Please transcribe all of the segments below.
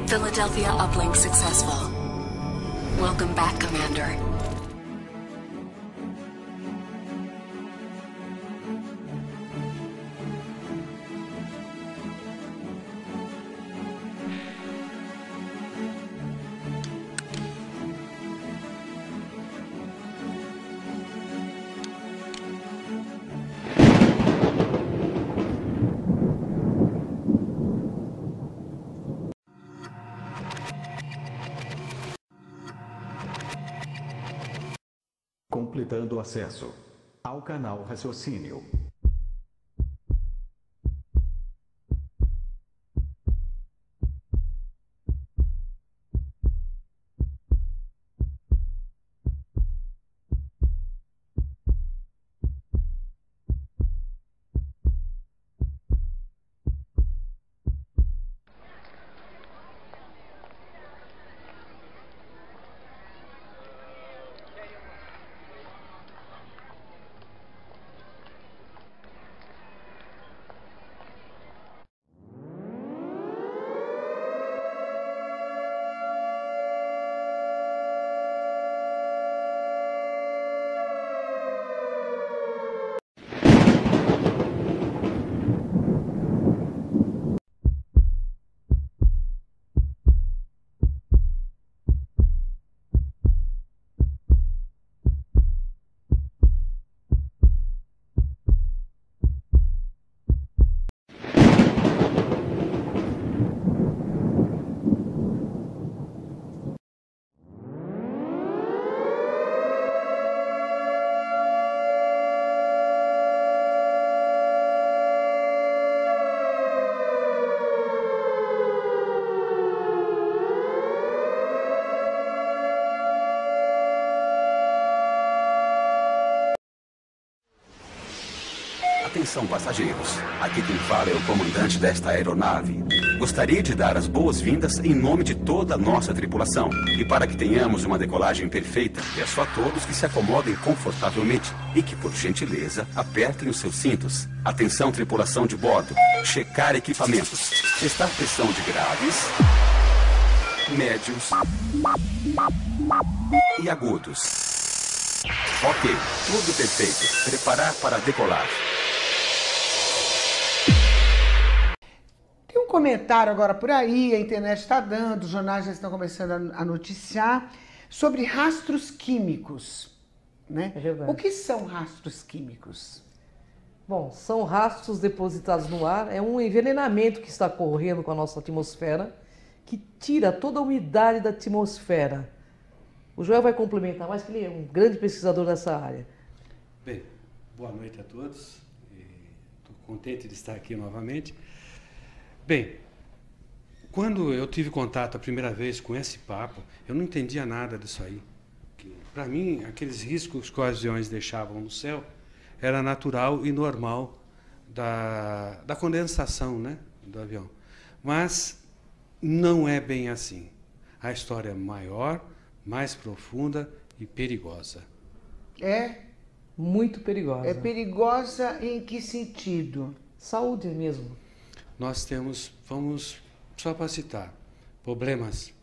Philadelphia uplink successful. Welcome back, Commander. Completando acesso ao canal Raciocínio. Atenção, passageiros. Aqui quem fala é o comandante desta aeronave. Gostaria de dar as boas-vindas em nome de toda a nossa tripulação. E para que tenhamos uma decolagem perfeita, peço a todos que se acomodem confortavelmente e que, por gentileza, apertem os seus cintos. Atenção, tripulação de bordo. Checar equipamentos. Testar pressão de graves, médios e agudos. Ok, tudo perfeito. Preparar para decolar. Tem um comentário agora por aí, a internet está dando, os jornais já estão começando a noticiar sobre rastros químicos, né? É verdade. O que são rastros químicos? Bom, são rastros depositados no ar, é um envenenamento que está ocorrendo com a nossa atmosfera, que tira toda a umidade da atmosfera. O Joel vai complementar mais, que ele é um grande pesquisador nessa área. Bem, boa noite a todos. Estou contente de estar aqui novamente. Bem, quando eu tive contato a primeira vez com esse papo, eu não entendia nada disso aí. Para mim, aqueles riscos que os aviões deixavam no céu era natural e normal da condensação, né, do avião. Mas não é bem assim. A história é maior, mais profunda e perigosa. É? Muito perigosa. É perigosa em que sentido? Saúde mesmo. Nós temos, vamos só para citar, problemas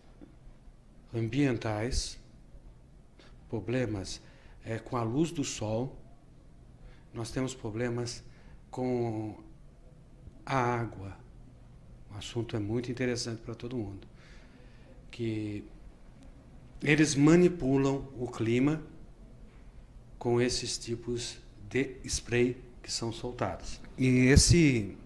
ambientais, problemas com a luz do sol, nós temos problemas com a água. O assunto é muito interessante para todo mundo. Que eles manipulam o clima com esses tipos de spray que são soltados. E esse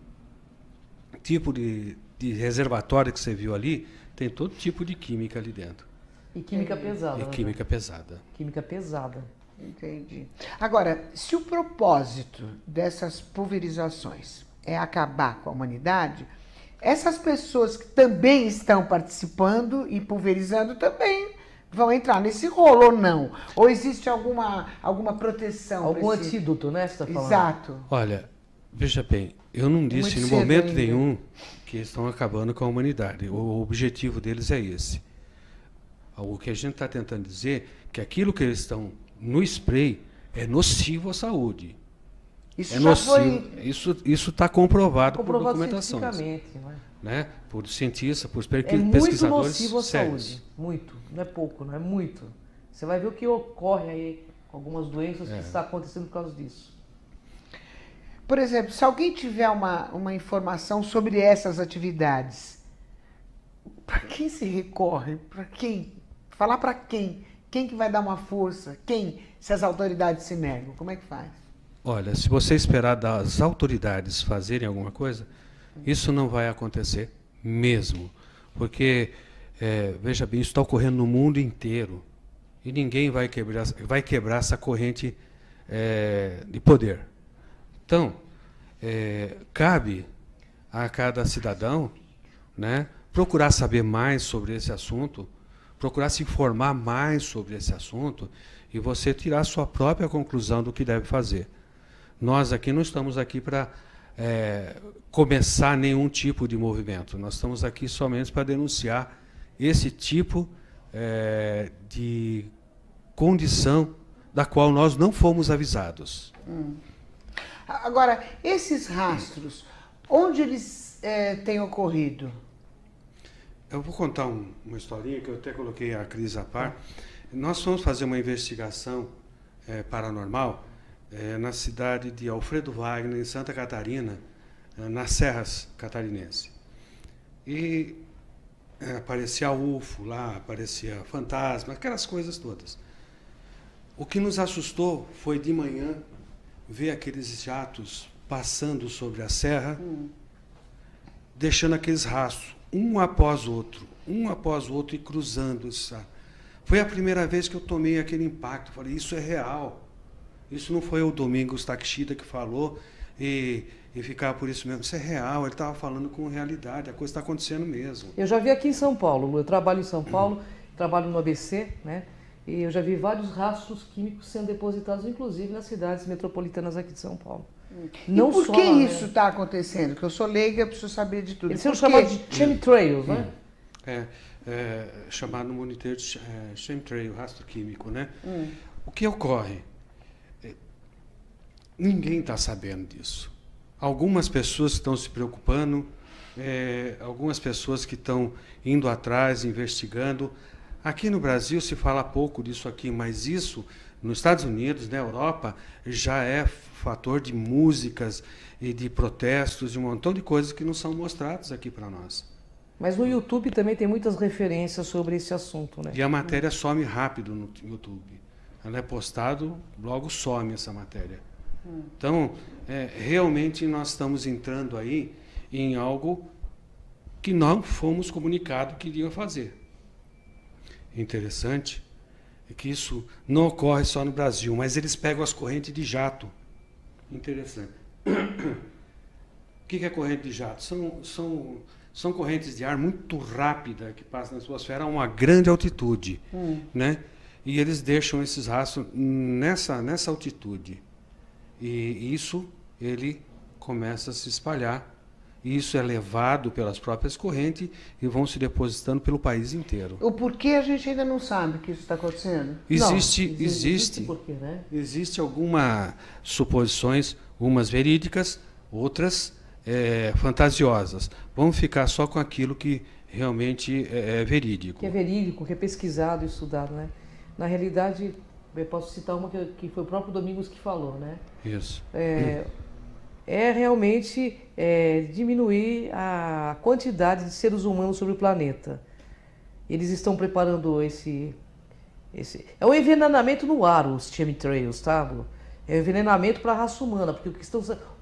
tipo de reservatório que você viu ali tem todo tipo de química ali dentro. E química pesada. E química pesada. Química pesada. Entendi. Agora, se o propósito dessas pulverizações é acabar com a humanidade, essas pessoas que também estão participando e pulverizando também vão entrar nesse rolo ou não? Ou existe alguma proteção? Algum antídoto, né? Você tá falando? Exato. Olha, veja bem, eu não disse em momento nenhum que estão acabando com a humanidade. O objetivo deles é esse. O que a gente está tentando dizer é que aquilo que eles estão no spray é nocivo à saúde. Isso é já nocivo. foi... Isso está comprovado por Comprovado documentações. cientificamente. Né? Por cientistas, por É muito pesquisadores nocivo à sérios. saúde. Muito. Não é pouco, não é muito. Você vai ver o que ocorre aí com algumas doenças que está acontecendo por causa disso. Por exemplo, se alguém tiver uma informação sobre essas atividades, para quem se recorre? Para quem? Falar para quem? Quem que vai dar uma força? Quem? Se as autoridades se negam, como é que faz? Olha, se você esperar das autoridades fazerem alguma coisa, isso não vai acontecer mesmo. Porque, veja bem, isso está ocorrendo no mundo inteiro. E ninguém vai quebrar essa corrente de poder. Então, cabe a cada cidadão, né, procurar saber mais sobre esse assunto, procurar se informar mais sobre esse assunto e você tirar a sua própria conclusão do que deve fazer. Nós aqui não estamos aqui para começar nenhum tipo de movimento. Nós estamos aqui somente para denunciar esse tipo de condição da qual nós não fomos avisados. Agora, esses rastros, onde eles têm ocorrido? Eu vou contar uma historinha que eu até coloquei a Cris a par. Nós fomos fazer uma investigação paranormal na cidade de Alfredo Wagner, em Santa Catarina, nas Serras Catarinenses. E aparecia UFO lá, aparecia fantasma, aquelas coisas todas. O que nos assustou foi de manhã ver aqueles jatos passando sobre a serra, deixando aqueles rastros, um após o outro e cruzando. Foi a primeira vez que eu tomei aquele impacto. Falei, isso é real. Isso não foi o Domingos Takeshita que falou e ficava por isso mesmo. Isso é real, ele estava falando com realidade, a coisa está acontecendo mesmo. Eu já vi aqui em São Paulo, eu trabalho em São Paulo, trabalho no ABC, né? E eu já vi vários rastros químicos sendo depositados, inclusive nas cidades metropolitanas aqui de São Paulo. Não e por que isso está acontecendo? Porque eu sou leiga, preciso saber de tudo. Eles são chamados de chemtrails, né? Chamado no monitor de chemtrail, rastro químico, né? O que ocorre? Ninguém está sabendo disso. Algumas pessoas estão se preocupando, algumas pessoas que estão indo atrás, investigando. Aqui no Brasil se fala pouco disso aqui, mas isso nos Estados Unidos, na Europa, já é fator de músicas e de protestos, de um montão de coisas que não são mostradas aqui para nós. Mas no YouTube também tem muitas referências sobre esse assunto, né? E a matéria some rápido no YouTube. Ela é postado, logo some essa matéria. Então, realmente nós estamos entrando aí em algo que não fomos comunicados que iria fazer. Interessante é que isso não ocorre só no Brasil, mas eles pegam as correntes de jato. Interessante. O que é corrente de jato? São correntes de ar muito rápidas que passam na atmosfera a uma grande altitude, né? E eles deixam esses rastros nessa altitude. E isso ele começa a se espalhar. E isso é levado pelas próprias correntes e vão se depositando pelo país inteiro. O porquê a gente ainda não sabe que isso está acontecendo? Existe porquê, né? Existe algumas suposições, umas verídicas, outras fantasiosas. Vamos ficar só com aquilo que realmente é verídico. Que é verídico, que é pesquisado e estudado, né? Na realidade, eu posso citar uma que foi o próprio Domingos que falou, né? Isso. Realmente diminuir a quantidade de seres humanos sobre o planeta. Eles estão preparando esse... É um envenenamento no ar, os chemtrails, tá? É um envenenamento para a raça humana, porque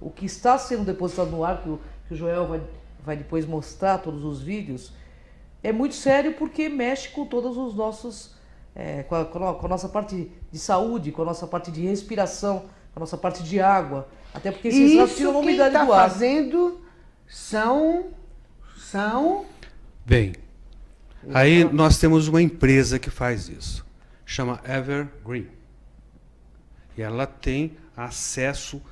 o que está sendo depositado no ar, que o Joel vai depois mostrar todos os vídeos, é muito sério porque mexe com todos os nossos... com a nossa parte de saúde, com a nossa parte de respiração, com a nossa parte de água. Até porque esses rastros tiram a umidade do ar. Isso quem está fazendo são... Bem, aí nós temos uma empresa que faz isso. Chama Evergreen. E ela tem acesso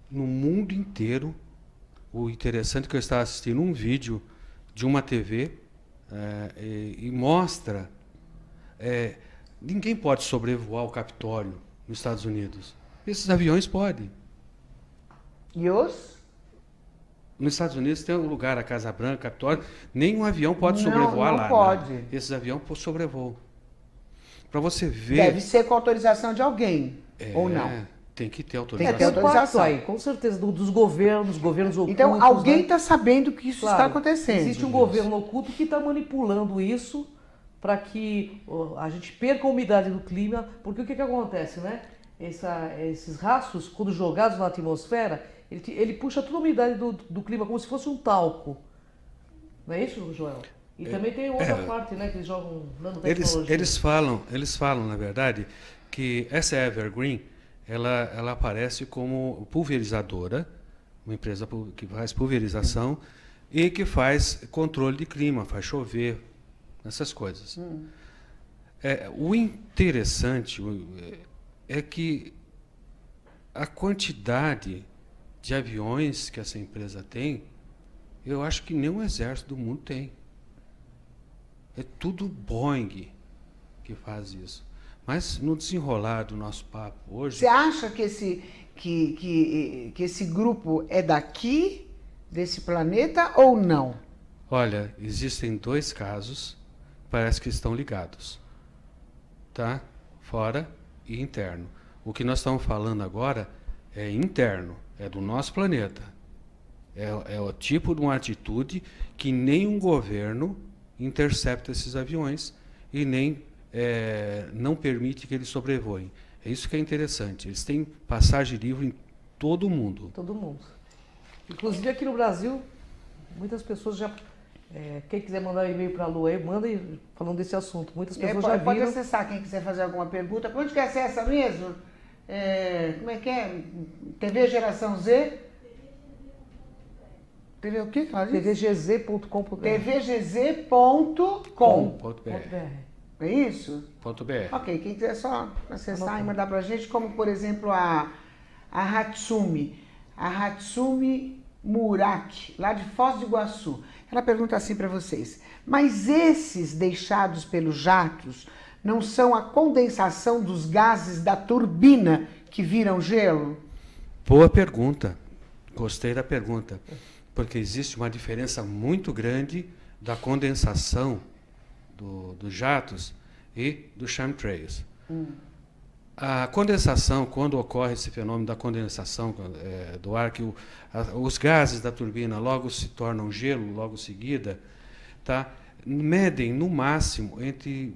no mundo inteiro. O interessante é que eu estava assistindo um vídeo de uma TV e mostra... ninguém pode sobrevoar o Capitólio nos Estados Unidos. Esses aviões podem. E os? Nos Estados Unidos tem um lugar, a Casa Branca, Capitólio, nenhum avião pode Não, sobrevoar não lá. pode. Né? Esses aviões sobrevoam. Para você ver... Deve ser com autorização de alguém, ou não? Tem que ter Tem autorização. que ter Tem um autorização. pacto aí, com certeza, dos governos ocultos. Então, alguém né? está sabendo que isso Claro, está acontecendo. Existe um governo oculto que está manipulando isso para que a gente perca a umidade do clima, porque o que acontece, né? Esses rastros, quando jogados na atmosfera, ele puxa toda a umidade do clima como se fosse um talco. Não é isso, Joel? E também tem outra parte, né, que eles jogam nanotecnologia. Eles falam, na verdade, que essa Evergreen, ela aparece como pulverizadora, uma empresa que faz pulverização e que faz controle de clima, faz chover, essas coisas. O interessante é que a quantidade de aviões que essa empresa tem, eu acho que nenhum exército do mundo tem. É tudo Boeing que faz isso. Mas no desenrolar do nosso papo hoje... Você acha que esse grupo é daqui, desse planeta, ou não? Olha, existem 2 casos, parece que estão ligados. Tá? Fora e interno. O que nós estamos falando agora é interno, é do nosso planeta. É o tipo de uma atitude que nenhum governo intercepta esses aviões e nem não permite que eles sobrevoem. É isso que é interessante. Eles têm passagem livre em todo o mundo. Todo mundo. Inclusive aqui no Brasil, muitas pessoas já... quem quiser mandar um e-mail para a Lua aí, manda falando desse assunto. Muitas pessoas já Pode viram. acessar quem quiser fazer alguma pergunta. Onde que acessa mesmo? Como é que é? TV Geração Z? TV o quê? tvgz.com.br tvgz.com.br. É isso? .br. Ok, quem quiser só acessar e mandar pra gente, como por exemplo a Hatsumi Muraki, lá de Foz do Iguaçu. Ela pergunta assim para vocês: mas esses deixados pelos jatos não são a condensação dos gases da turbina que viram gelo? Boa pergunta. Gostei da pergunta. Porque existe uma diferença muito grande da condensação dos jatos e dos chemtrails. A condensação, quando ocorre esse fenômeno da condensação do ar, que os gases da turbina logo se tornam gelo, logo em seguida, tá? Medem no máximo entre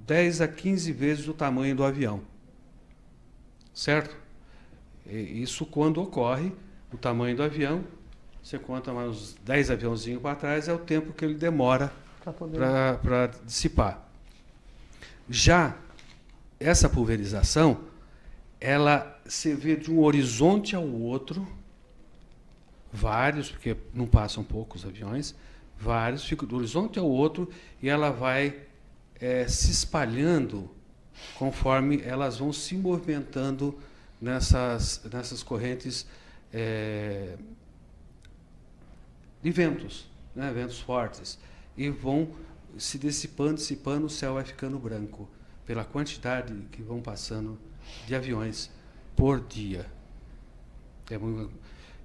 10 a 15 vezes o tamanho do avião. Certo? Isso quando ocorre, o tamanho do avião, você conta mais uns 10 aviãozinhos para trás, é o tempo que ele demora para dissipar. Já essa pulverização, ela se vê de um horizonte ao outro, vários, porque não passam poucos aviões, vários, ficam do horizonte ao outro e ela vai se espalhando conforme elas vão se movimentando nessas correntes de ventos, né, ventos fortes, e vão se dissipando, o céu vai ficando branco pela quantidade que vão passando de aviões por dia.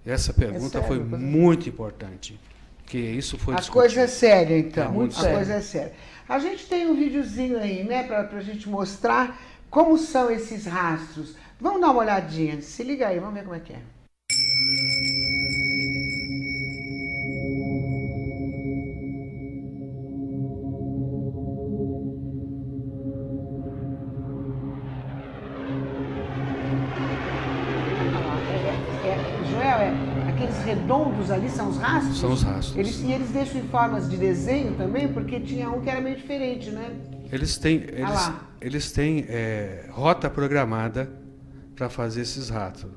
Essa pergunta foi muito importante, que isso foi A coisa é séria, então. muito A coisa é séria. A gente tem um videozinho aí, né, para a gente mostrar como são esses rastros. Vamos dar uma olhadinha. Se liga aí, vamos ver como é que é. Joel, aqueles redondos ali são os rastros? São os rastros. E eles deixam em formas de desenho também, porque tinha um que era meio diferente, né? Eles têm rota programada para fazer esses rastros.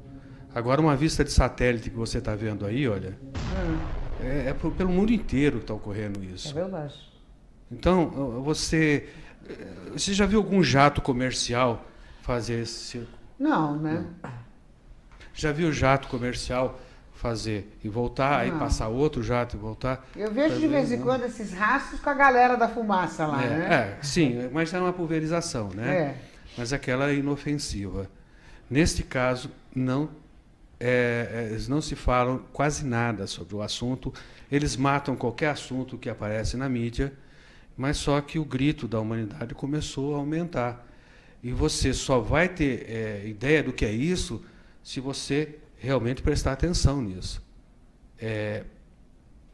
Agora, uma vista de satélite que você está vendo aí, olha, pelo mundo inteiro que está ocorrendo isso. É verdade. Então, você já viu algum jato comercial fazer esse circo? Não, né? Não. Já viu jato comercial fazer e voltar, aí passar outro jato e voltar? Eu vejo de vez em quando esses rastros com a galera da fumaça lá, né? Sim, mas é uma pulverização, né? Mas aquela é inofensiva. Neste caso, não eles não se falam quase nada sobre o assunto. Eles matam qualquer assunto que aparece na mídia, mas só que o grito da humanidade começou a aumentar. E você só vai ter ideia do que é isso se você realmente prestar atenção nisso.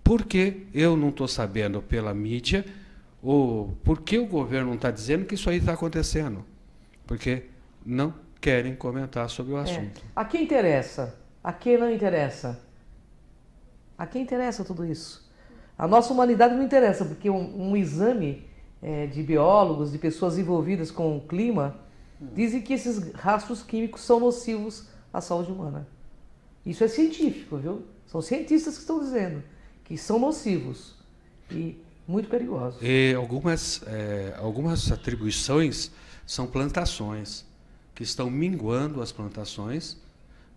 Por que eu não estou sabendo pela mídia, ou por que o governo não está dizendo que isso aí está acontecendo? Porque não querem comentar sobre o assunto. A quem interessa? A quem não interessa? A quem interessa tudo isso? A nossa humanidade não interessa, porque um exame de biólogos, de pessoas envolvidas com o clima, dizem que esses rastros químicos são nocivos à saúde humana. Isso é científico, viu? São cientistas que estão dizendo que são nocivos e muito perigosos. E algumas atribuições são plantações, que estão minguando as plantações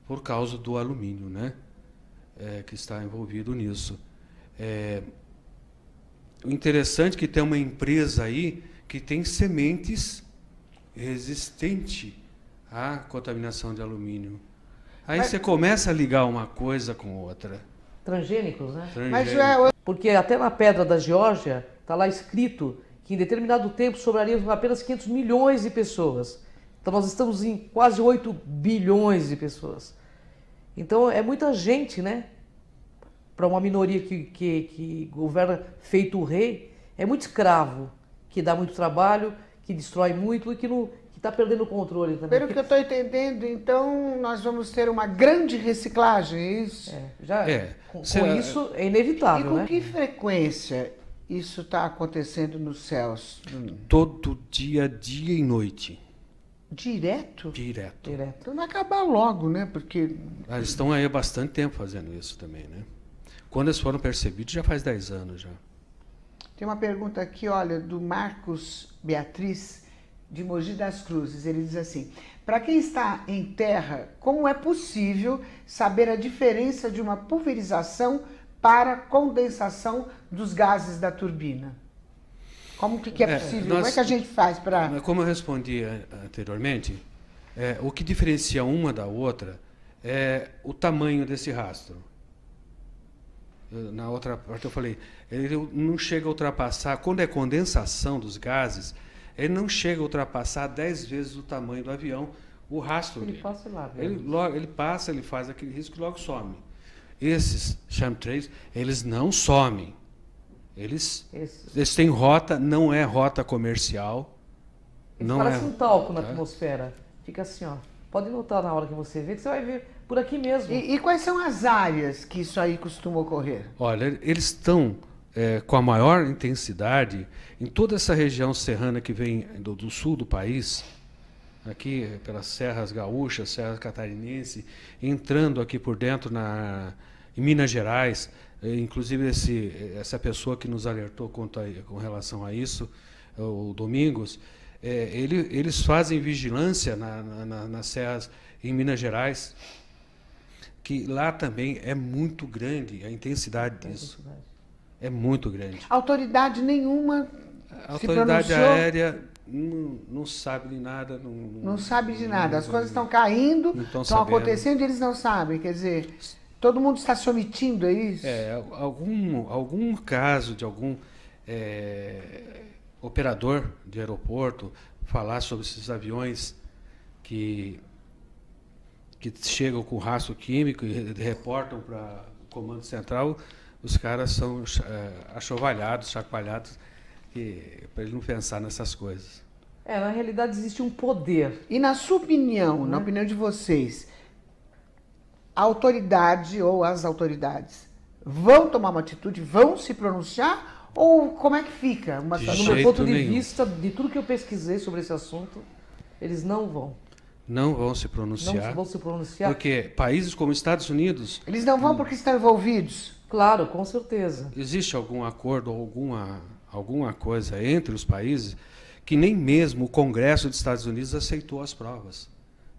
por causa do alumínio, né? Que está envolvido nisso. O interessante é que tem uma empresa aí que tem sementes resistentes à contaminação de alumínio. Aí você começa a ligar uma coisa com outra. Transgênicos, né? Transgênicos. Porque até na pedra da Geórgia está lá escrito que em determinado tempo sobrariam apenas 500 milhões de pessoas. Então nós estamos em quase 8 bilhões de pessoas. Então é muita gente, né? Para uma minoria que governa feito o rei, é muito escravo, que dá muito trabalho, que destrói muito e que está perdendo o controle também. Pelo que eu estou entendendo, então nós vamos ter uma grande reciclagem, é isso? Com isso é inevitável, E com né? que frequência isso está acontecendo nos céus? Todo dia e noite. Direto? Direto. Então vai acabar logo, né? Porque Eles estão aí há bastante tempo fazendo isso também, né? Quando eles foram percebidos, já faz 10 anos já. tem uma pergunta aqui, olha, do Marcos Beatriz, de Mogi das Cruzes. Ele diz assim: para quem está em terra, como é possível saber a diferença de uma pulverização para condensação dos gases da turbina? Como que é possível? Como é que a gente faz para... Como eu respondi anteriormente, o que diferencia uma da outra é o tamanho desse rastro. Na outra parte eu falei, ele não chega a ultrapassar, quando é condensação dos gases, ele não chega a ultrapassar 10 vezes o tamanho do avião, o rastro dele. Passa lá, Ele passa, ele faz aquele risco e logo some. Esses chemtrails, eles não somem. Eles têm rota, não é rota comercial. Não parece é, um talco na atmosfera. Fica assim, ó. Pode notar na hora que você vê, que você vai ver por aqui mesmo. E quais são as áreas que isso aí costuma ocorrer? Olha, eles estão com a maior intensidade em toda essa região serrana que vem do sul do país, aqui pelas serras gaúchas, serras catarinense, entrando aqui por dentro em Minas Gerais. Inclusive essa pessoa que nos alertou com relação a isso, o Domingos, eles fazem vigilância nas serras em Minas Gerais, que lá também é muito grande a intensidade disso. É muito grande. Autoridade nenhuma A se autoridade pronunciou? aérea não sabe de nada. Não sabe de nada. As coisas estão caindo, Não estão sabendo. acontecendo e eles não sabem. Quer dizer, todo mundo está se omitindo, é isso? Algum caso de algum operador de aeroporto falar sobre esses aviões que chegam com rastro químico e reportam para o comando central, os caras são achovalhados, chacoalhados, para ele não pensar nessas coisas. Na realidade existe um poder. E na sua opinião, na opinião de vocês, a autoridade ou as autoridades vão tomar uma atitude, vão se pronunciar? Ou como é que fica? De No jeito meu ponto de nenhum. vista, de tudo que eu pesquisei sobre esse assunto, eles não vão. Não vão se pronunciar. Não vão se pronunciar. Porque países como Estados Unidos, Eles não vão porque estão envolvidos? Claro, com certeza. existe algum acordo ou alguma coisa entre os países que nem mesmo o Congresso dos Estados Unidos aceitou as provas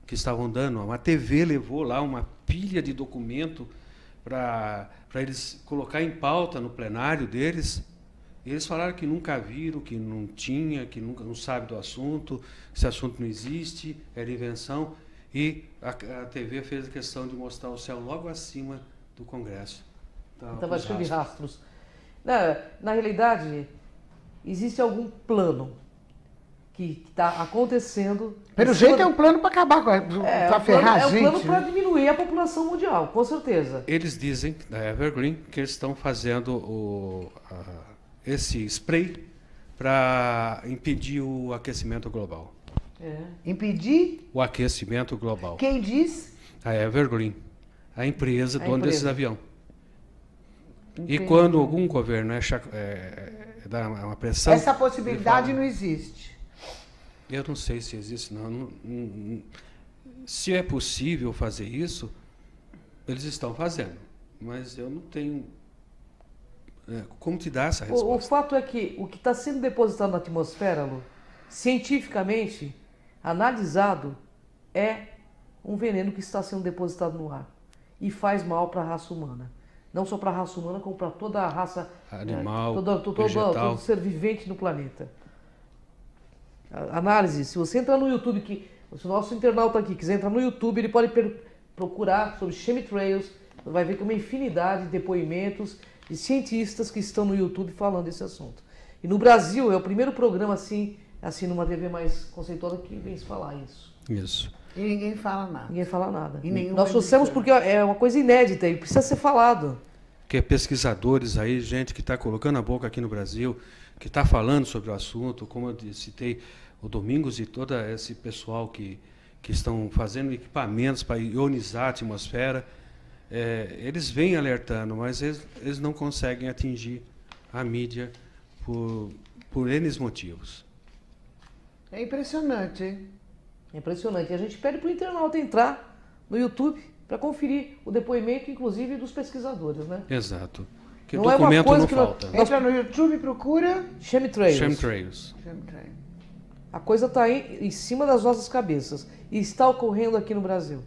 que estavam dando. Uma TV levou lá uma pilha de documento para eles colocar em pauta no plenário deles. E eles falaram que nunca viram, que não tinha, que nunca não sabe do assunto, esse assunto não existe, era invenção. E a TV fez a questão de mostrar o céu logo acima do Congresso. Estava cheio de rastros. Na realidade, existe algum plano que está acontecendo. Pelo jeito é um plano para acabar com a ferrar a gente. É um plano para diminuir a população mundial, com certeza. Eles dizem, da Evergreen, que eles estão fazendo esse spray para impedir o aquecimento global. Impedir? O aquecimento global. Quem diz? A Evergreen, a empresa dona desses aviões. Entendi. E quando algum governo dá uma pressão... Essa possibilidade não existe. Eu não sei se existe, não. Se é possível fazer isso, eles estão fazendo. Mas eu não tenho... como te dar essa resposta? O fato é que o que está sendo depositado na atmosfera, Lu, cientificamente analisado, é um veneno que está sendo depositado no ar. E faz mal para a raça humana. Não só para a raça humana, como para toda a raça animal, todo ser vivente no planeta. Análise, se você entrar no YouTube, se o nosso internauta aqui quiser entrar no YouTube, ele pode procurar sobre chemtrails, vai ver que é uma infinidade de depoimentos de cientistas que estão no YouTube falando desse assunto. E no Brasil é o primeiro programa assim numa TV mais conceituada que vem se falar isso. Isso. E ninguém fala nada. Ninguém fala nada. Nós Nós trouxemos porque é uma coisa inédita e precisa ser falado. Que é pesquisadores aí, gente que está colocando a boca aqui no Brasil, que está falando sobre o assunto, como eu citei, o Domingos e todo esse pessoal que estão fazendo equipamentos para ionizar a atmosfera, eles vêm alertando, mas eles não conseguem atingir a mídia por N motivos. É impressionante, hein? É impressionante. E a gente pede para o internauta entrar no YouTube para conferir o depoimento, inclusive, dos pesquisadores, né? Exato. Que Não é uma documento coisa não que falta. Entra no YouTube e procura... Chemtrails. Chemtrails. A coisa está em cima das nossas cabeças e está ocorrendo aqui no Brasil.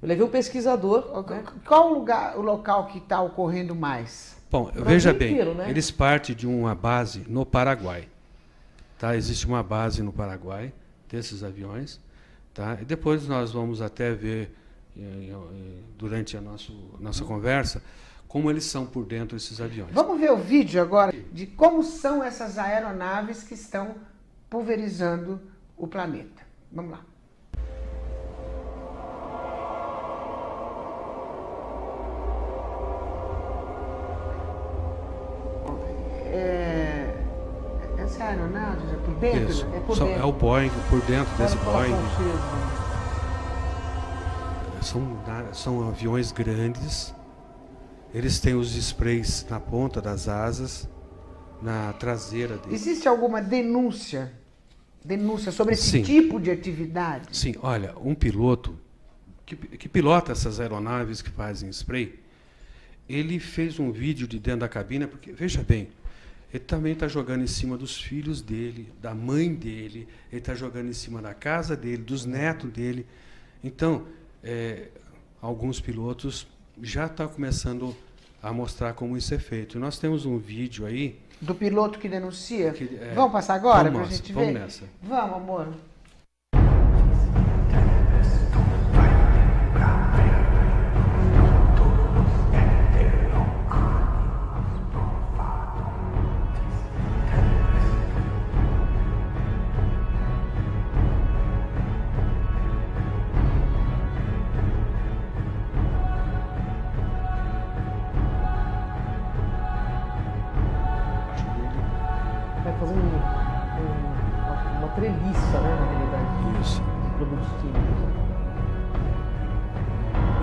Eu levei um pesquisador... né? Qual o local que está ocorrendo mais? Bom, veja bem, inteiro, né? eles partem de uma base no Paraguai. Tá? Existe uma base no Paraguai desses aviões. Tá? E depois nós vamos até ver, durante a nossa conversa, como eles são por dentro esses aviões. Vamos ver o vídeo agora de como são essas aeronaves que estão pulverizando o planeta. Vamos lá. Essa aeronave é por dentro? Isso. É por dentro. É o Boeing, por dentro desse Boeing. Francês, São aviões grandes. Eles têm os sprays na ponta das asas, na traseira deles. Existe alguma denúncia sobre esse Sim. tipo de atividade? Sim, olha, um piloto que pilota essas aeronaves que fazem spray, ele fez um vídeo de dentro da cabine, porque, veja bem, ele também está jogando em cima dos filhos dele, da mãe dele, ele está jogando em cima da casa dele, dos netos dele. Então, alguns pilotos já estão começando a mostrar como isso é feito. Nós temos um vídeo aí... Do piloto que denuncia? Vamos passar agora para a gente ver? Vamos nessa. Vamos, amor. vai fazer uma treliça, né, na realidade. Isso. De produtos químicos.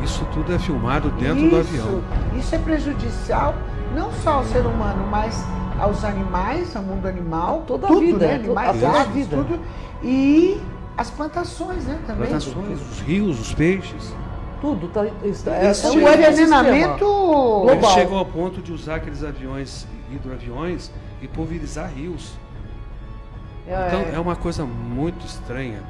Isso tudo é filmado dentro do avião. Isso é prejudicial não só ao ser humano, mas aos animais, ao mundo animal, Toda a tudo, vida, né? Animais, toda a aves, vida. tudo. E as plantações, né? Também. Plantações, os rios, os peixes. Tudo tá, é Um um envenenamento Eles global. chegam ao ponto de usar aqueles aviões, hidroaviões, e pulverizar rios. Então é uma coisa muito estranha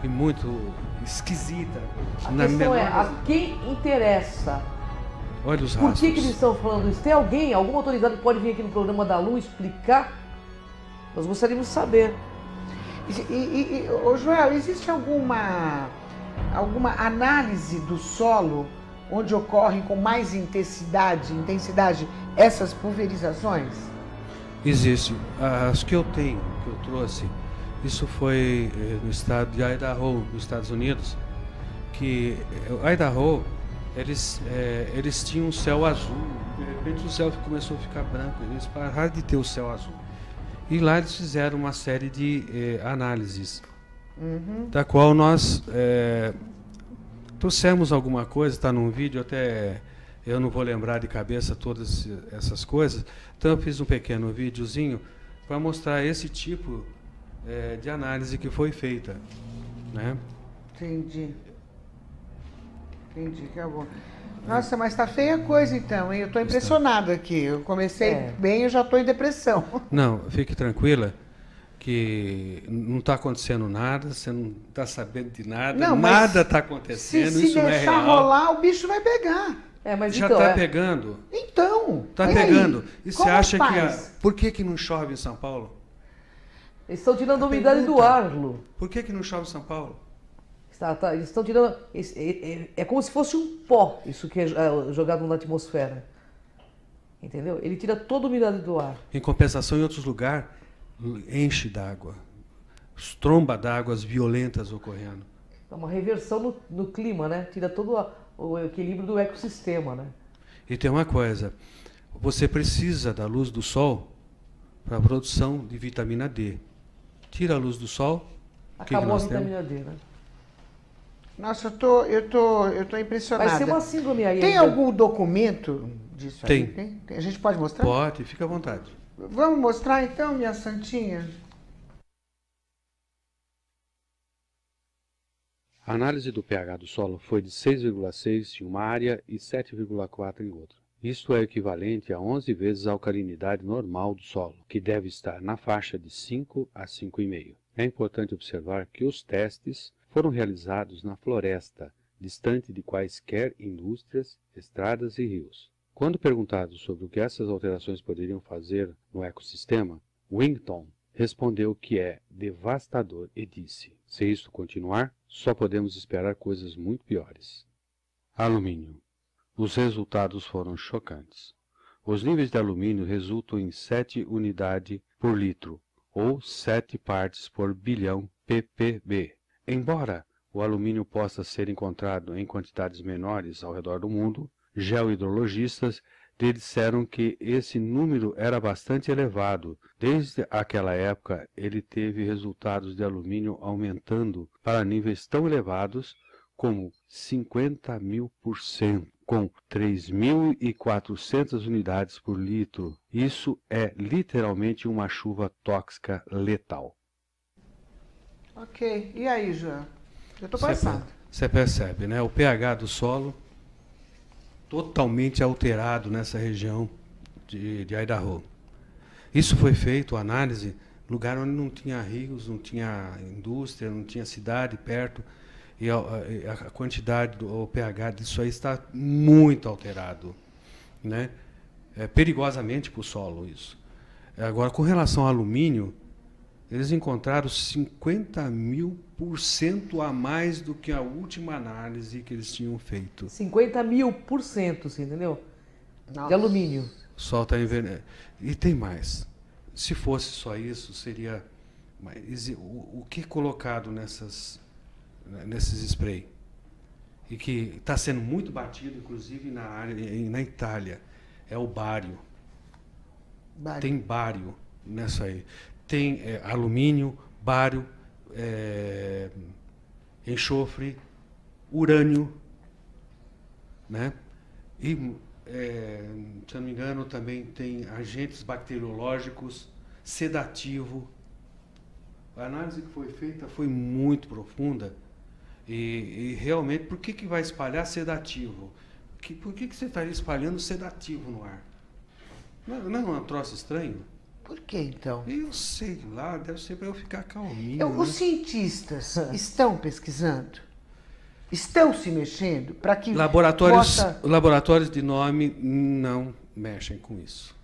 e muito esquisita. A questão é, a quem interessa? Olha os Por rastros. que eles estão falando isso? Tem alguém, alguma autoridade que pode vir aqui no programa da Lu explicar? Nós gostaríamos de saber. Ô Joel, existe alguma alguma análise do solo onde ocorrem com mais intensidade essas pulverizações? Existe. As que eu tenho, que eu trouxe, isso foi no estado de Idaho, nos Estados Unidos, que Idaho, eles tinham um céu azul, de repente o céu começou a ficar branco, eles pararam de ter o céu azul. E lá eles fizeram uma série de análises, da qual nós trouxemos alguma coisa, está num vídeo, até eu não vou lembrar de cabeça todas essas coisas, então eu fiz um pequeno videozinho para mostrar esse tipo de análise que foi feita, né? Entendi, que é bom. Nossa, mas tá feia a coisa então, hein? Eu tô impressionado aqui. Eu comecei bem, eu já tô em depressão. Não, fique tranquila que não está acontecendo nada, você não está sabendo de nada, Não, nada está acontecendo, se isso não é deixar real. rolar, o bicho vai pegar. Mas Já então, está pegando. Então, Está e aí? pegando. E você Como acha faz? por que não chove em São Paulo? eles estão tirando a umidade do ar, Lu. Por que não chove em São Paulo? Eles estão tirando. É como se fosse um pó, isso que é jogado na atmosfera. Entendeu? Ele tira toda a umidade do ar. Em compensação, em outros lugares, enche d'água. Tromba d'águas violentas ocorrendo. É uma reversão no clima, né? Tira todo o equilíbrio do ecossistema, né? E tem uma coisa, você precisa da luz do sol para a produção de vitamina D. Tira a luz do sol, Acabou a vitamina D, né? Nossa, eu tô impressionada. Vai ser uma síndrome aí. Tem ainda. algum documento disso aí? Tem? A gente pode mostrar? Pode, fica à vontade. Vamos mostrar então, minha santinha? A análise do pH do solo foi de 6,6 em uma área e 7,4 em outra. Isto é equivalente a 11 vezes a alcalinidade normal do solo, que deve estar na faixa de 5 a 5,5. É importante observar que os testes foram realizados na floresta, distante de quaisquer indústrias, estradas e rios. Quando perguntado sobre o que essas alterações poderiam fazer no ecossistema, Wington respondeu que é devastador e disse: se isto continuar, só podemos esperar coisas muito piores. Alumínio. Os resultados foram chocantes. Os níveis de alumínio resultam em 7 unidades por litro, ou 7 partes por bilhão ppb. Embora o alumínio possa ser encontrado em quantidades menores ao redor do mundo, geohidrologistas disseram que esse número era bastante elevado. Desde aquela época, ele teve resultados de alumínio aumentando para níveis tão elevados como 50.000%, com 3.400 unidades por litro. Isso é literalmente uma chuva tóxica letal. Ok. E aí, João? Eu tô passando. Você percebe, né? O pH do solo totalmente alterado nessa região de Idaho. Isso foi feito, análise, lugar onde não tinha rios, não tinha indústria, não tinha cidade perto, e a quantidade, o pH disso aí está muito alterado, né? É perigosamente para o solo isso. Agora, com relação ao alumínio, eles encontraram 50.000% a mais do que a última análise que eles tinham feito. 50.000%, você entendeu? Nossa. De alumínio. O sol está envenenado. E tem mais. Se fosse só isso, seria... Mas o que é colocado nesses spray? E que está sendo muito batido, inclusive na Itália, é o bário. Tem bário nessa aí. Tem alumínio, bário, enxofre, urânio, né? E, se não me engano, também tem agentes bacteriológicos, sedativo. A análise que foi feita foi muito profunda e realmente, por que vai espalhar sedativo? Por que você estaria espalhando sedativo no ar? Não é um troço estranho? Por que então? Eu sei lá, deve ser para eu ficar calminho. Os cientistas estão pesquisando? Estão se mexendo para que laboratórios de nome não mexem com isso.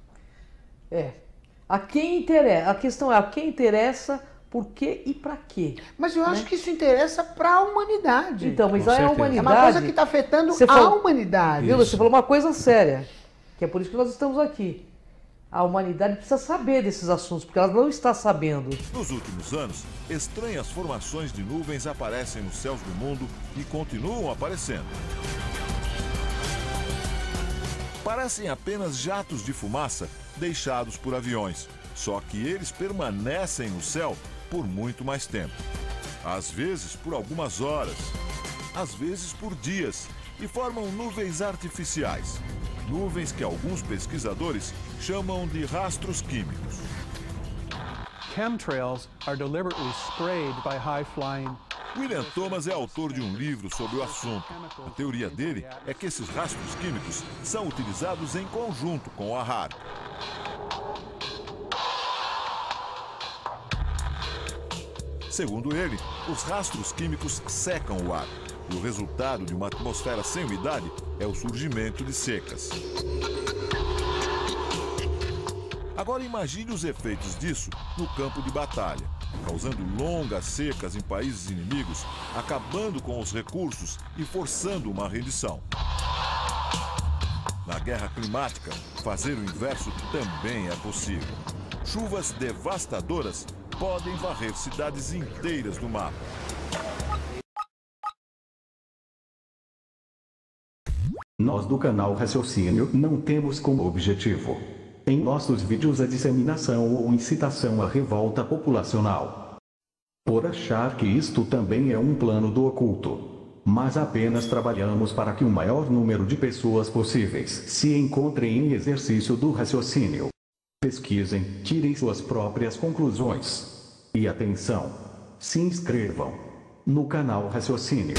A quem interessa, a questão é a quem interessa Por quê e para quê? Mas eu acho que isso interessa para a humanidade. Então, mas Com aí a certeza. É humanidade... uma coisa que está afetando Você a falou- humanidade. Viu? Você falou uma coisa séria, que é por isso que nós estamos aqui. A humanidade precisa saber desses assuntos, porque ela não está sabendo. Nos últimos anos, estranhas formações de nuvens aparecem nos céus do mundo e continuam aparecendo. Parecem apenas jatos de fumaça deixados por aviões, só que eles permanecem no céu por muito mais tempo. Às vezes por algumas horas, às vezes por dias, e formam nuvens artificiais. Nuvens que alguns pesquisadores chamam de rastros químicos. Chemtrails are deliberately sprayed by high-flying. William Thomas é autor de um livro sobre o assunto. A teoria dele é que esses rastros químicos são utilizados em conjunto com o ar. Segundo ele, os rastros químicos secam o ar. E o resultado de uma atmosfera sem umidade é o surgimento de secas. Agora imagine os efeitos disso no campo de batalha, causando longas secas em países inimigos, acabando com os recursos e forçando uma rendição. Na guerra climática, fazer o inverso também é possível. Chuvas devastadoras podem varrer cidades inteiras do mapa. Nós do canal Raciocínio não temos como objetivo, em nossos vídeos, a disseminação ou incitação à revolta populacional, por achar que isto também é um plano do oculto, mas apenas trabalhamos para que o maior número de pessoas possíveis se encontrem em exercício do raciocínio. Pesquisem, tirem suas próprias conclusões. E atenção, se inscrevam no canal Raciocínio.